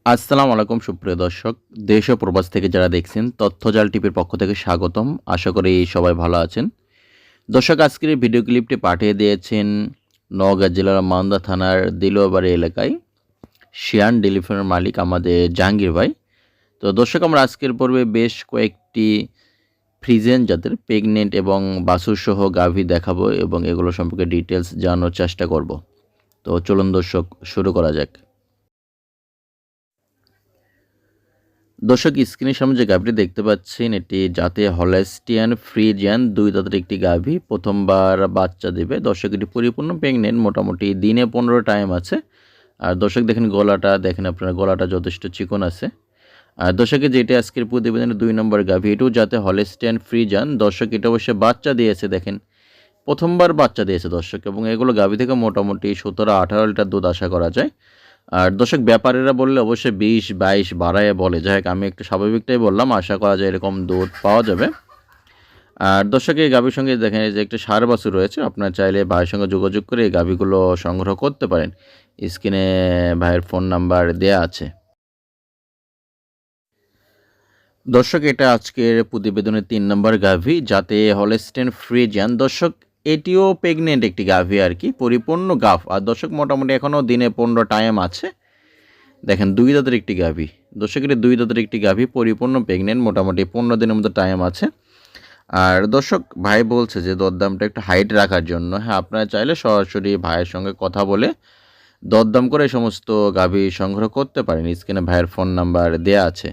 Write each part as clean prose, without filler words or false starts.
আসসালামু আলাইকুম সুপ্রিয় দর্শক। দেশ ও প্রবাস থেকে যারা দেখছেন তথ্যজাল টিভির পক্ষ থেকে স্বাগতম। আশা করি সবাই ভালো আছেন। দর্শক আজকের এই ভিডিও ক্লিপটি পাঠিয়ে দিয়েছেন নওগাঁ জেলার মান্দা থানার দিলুয়াবাড়ি এলাকায় শিয়ান ডেলিফারের মালিক আমাদের জাহাঙ্গীর ভাই। তো দর্শক আমরা আজকের পর্বে বেশ কয়েকটি ফ্রিজিয়ান জাতের প্রেগনেন্ট এবং বাছুরসহ গাভী দেখাবো এবং এগুলো সম্পর্কে ডিটেলস জানানোর চেষ্টা করব। তো চলুন দর্শক শুরু করা যাক। দর্শক স্ক্রিনের সামনে যে গাভীটি দেখতে পাচ্ছেন এটি জাতে হলস্টিয়ান ফ্রিজিয়ান দুই দাঁতের একটি গাভী প্রথমবার বাচ্চা দেবে। দর্শক এটি পরিপূর্ণ প্রেগনেন্ট, মোটামুটি দিনে 15 টাইম আছে। আর দর্শক দেখেন গলাটা, দেখেন আপনারা গলাটা যথেষ্ট চিকন আছে। আর দর্শকের যেটা আজকের প্রতিবেদনের 2 নম্বর গাভী, এটাও জাতে হলস্টিয়ান ফ্রিজিয়ান। দর্শক এটা অবশ্যই বাচ্চা দিয়েছে, দেখেন প্রথমবার বাচ্চা দিয়েছে দর্শক, এবং এগুলো গাভী থেকে মোটামুটি 17-18 লিটার দুধ আশা করা যায়। আর দর্শক ব্যাপারীরা বললে অবশ্যই 20-22 বাড়ায় বলে, যাই হোক আমি একটু স্বাভাবিকটাই বললাম, আশা করা যায় এরকম দুধ পাওয়া যাবে। আর দর্শক এই গাভীর সঙ্গে দেখেন যে একটা ষাঁড় বাছুর রয়েছে, আপনারা চাইলে ভাইয়ের সঙ্গে যোগাযোগ করে এই গাভীগুলো সংগ্রহ করতে পারেন। স্ক্রিনে ভাইয়ের ফোন নাম্বার দেয়া আছে। দর্শক এটা আজকের প্রতিবেদনের 3 নম্বর গাভী, যাতে হলস্টেইন ফ্রিজিয়ান। দর্শক এটিও প্রেগনেন্ট একটি গাভী আর কি, পরিপূর্ণ গাভ। আর দর্শক মোটামুটি এখনও দিনে 15 টাইম আছে। দেখেন 2 দাঁতের একটি গাভী। দর্শক এটা 2 দাঁতের একটি গাভী, পরিপূর্ণ প্রেগনেন্ট, মোটামুটি 15 দিনের মতো টাইম আছে। আর দর্শক ভাই বলছে যে দরদামটা একটু হাইট রাখার জন্য। হ্যাঁ, আপনারা চাইলে সরাসরি ভাইয়ের সঙ্গে কথা বলে দরদাম করে এই সমস্ত গাভী সংগ্রহ করতে পারেন। স্ক্রিনে ভাইয়ের ফোন নাম্বার দেয়া আছে।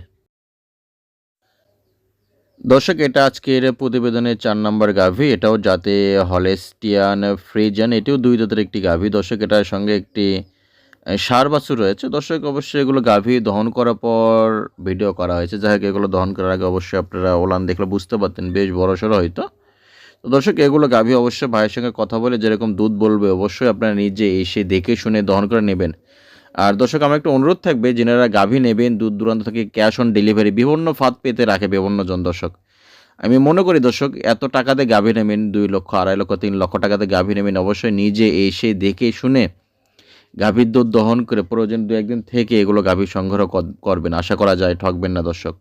দর্শক এটা আজকের প্রতিবেদনের 4 নম্বর গাভী, এটাও জাতে হলস্টিয়ান ফ্রিজিয়ান, এটিও 2 দাঁতের একটি গাভী। দর্শক এটার সঙ্গে একটি ষাঁড় বাছুর রয়েছে। দর্শক অবশ্যই এগুলো গাভী দহন করার পর ভিডিও করা হয়েছে, যাই হোক এগুলো দহন করার আগে অবশ্যই আপনারা ওলান দেখলে বুঝতে পারতেন, বেশ বড়সড় হয়তো। তো দর্শক এগুলো গাভী অবশ্যই ভাইয়ের সঙ্গে কথা বলে যেরকম দুধ বলবে অবশ্যই আপনারা নিজে এসে দেখে শুনে দহন করে নেবেন। আর দর্শক আমার একটা অনুরোধ থাকবে, যেনারা গাভী নেবেন দূর দূরান্ত থেকে ক্যাশ অন ডেলিভারি বিভিন্ন ফাঁদ পেতে রাখে বিভিন্ন জন দর্শক। আমি মনে করি দর্শক এত টাকাতে গাভী নেবেন, 2 লক্ষ, 2.5 লক্ষ, 3 লক্ষ টাকাতে গাভী নেবেন, অবশ্যই নিজে এসে দেখে শুনে গাভীর দুধ দহন করে প্রয়োজন 2-1 দিন থেকে এগুলো গাভী সংগ্রহ করবেন। আশা করা যায় ঠকবেন না দর্শক।